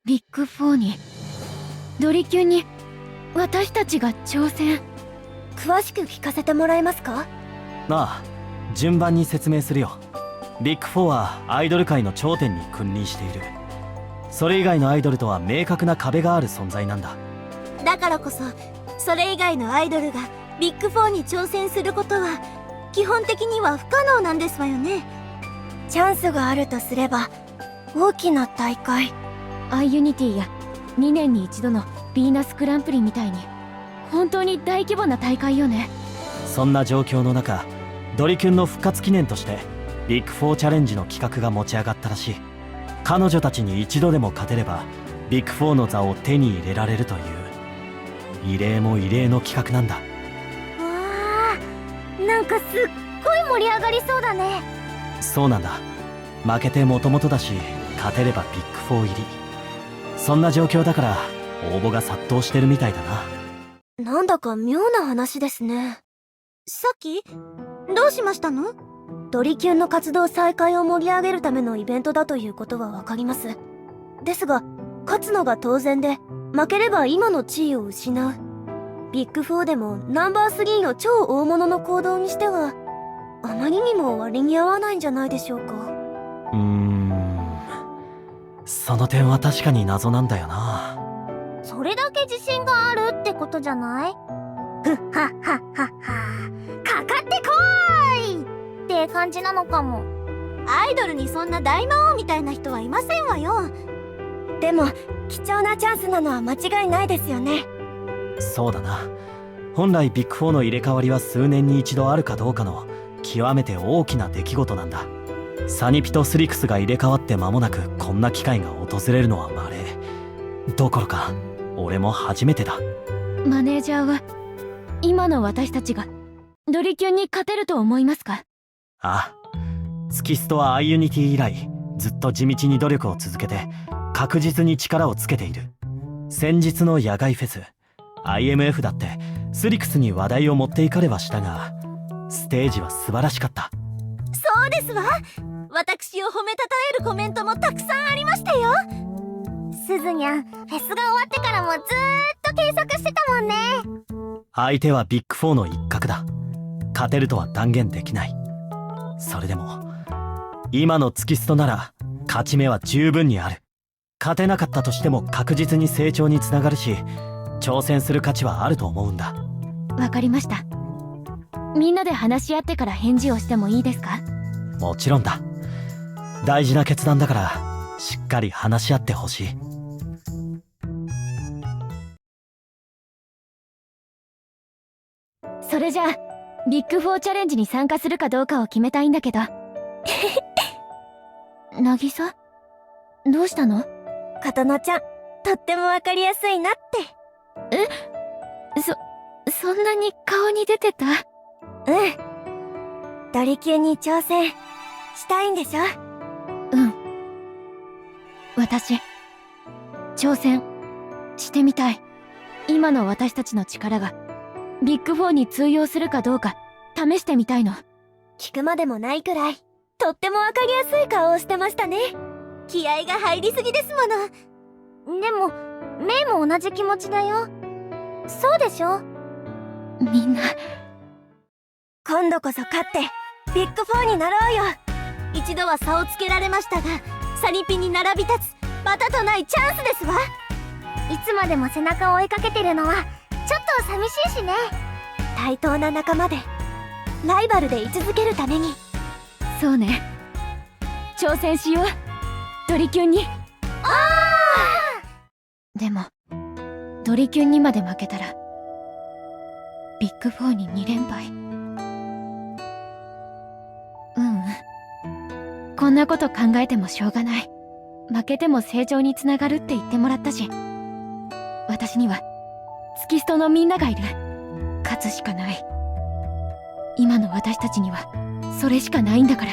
ビッグ4に、ドリキュンに、私たちが挑戦。詳しく聞かせてもらえますか？ああ、順番に説明するよ。ビッグ4はアイドル界の頂点に君臨している。それ以外のアイドルとは明確な壁がある存在なんだ。だからこそ、それ以外のアイドルがビッグ4に挑戦することは基本的には不可能なんですわよね。チャンスがあるとすれば大きな大会、アイユニティや2年に一度のヴィーナスグランプリみたいに本当に大規模な大会よね。そんな状況の中、ドリキュンの復活記念としてビッグ4チャレンジの企画が持ち上がったらしい。彼女たちに一度でも勝てればビッグ4の座を手に入れられるという異例も異例の企画なんだ。わあ、なんかすっごい盛り上がりそうだね。そうなんだ。負けてもともとだし、勝てればビッグ4入り。そんな状況だから応募が殺到してるみたいだな。なんだか妙な話ですね。さっきどうしましたの？ドリキュンの活動再開を盛り上げるためのイベントだということはわかります。ですが、勝つのが当然で、負ければ今の地位を失う。ビッグ4でもナンバー3の超大物の行動にしては、あまりにも割に合わないんじゃないでしょうか。その点は確かに謎なんだよな。それだけ自信があるってことじゃない？ふっはっはっはっは。かかってこーいって感じなのかも。アイドルにそんな大魔王みたいな人はいませんわよ。でも貴重なチャンスなのは間違いないですよね。そうだな。本来ビッグ4の入れ替わりは数年に一度あるかどうかの極めて大きな出来事なんだ。サニピとスリクスが入れ替わって間もなくこんな機会が訪れるのは稀どころか俺も初めてだ。マネージャーは今の私たちがドリキュンに勝てると思いますか？ああ、スキストはアイユニティ以来ずっと地道に努力を続けて確実に力をつけている。先日の野外フェス IMF だってスリクスに話題を持っていかれはしたが、ステージは素晴らしかった。そうですわ。私を褒めたたえるコメントもたくさんありましたよ。すずにゃん、フェスが終わってからもずーっと検索してたもんね。相手はビッグ4の一角だ。勝てるとは断言できない。それでも今のツキストなら勝ち目は十分にある。勝てなかったとしても確実に成長につながるし、挑戦する価値はあると思うんだ。わかりました。みんなで話し合ってから返事をしてもいいですか？もちろんだ。大事な決断だからしっかり話し合ってほしい。それじゃあビッグ4チャレンジに参加するかどうかを決めたいんだけど渚、どうしたの？刀ちゃん、とってもわかりやすいなって。そんなに顔に出てた？ドリキュンに挑戦したいんでしょ？私挑戦してみたい。今の私たちの力がビッグ4に通用するかどうか試してみたいの。聞くまでもないくらいとってもわかりやすい顔をしてましたね。気合が入りすぎですもの。でもメイも同じ気持ちだよ。そうでしょ？みんな今度こそ勝ってビッグ4になろうよ。一度は差をつけられましたが、サニピに並び立つまたとないチャンスですわ。いつまでも背中を追いかけてるのはちょっと寂しいしね。対等な仲間でライバルで居続けるために。そうね、挑戦しようドリキュンに。でもドリキュンにまで負けたらビッグ4に2連敗。こんなこと考えてもしょうがない。負けても成長につながるって言ってもらったし、私にはツキストのみんながいる。勝つしかない。今の私たちにはそれしかないんだから。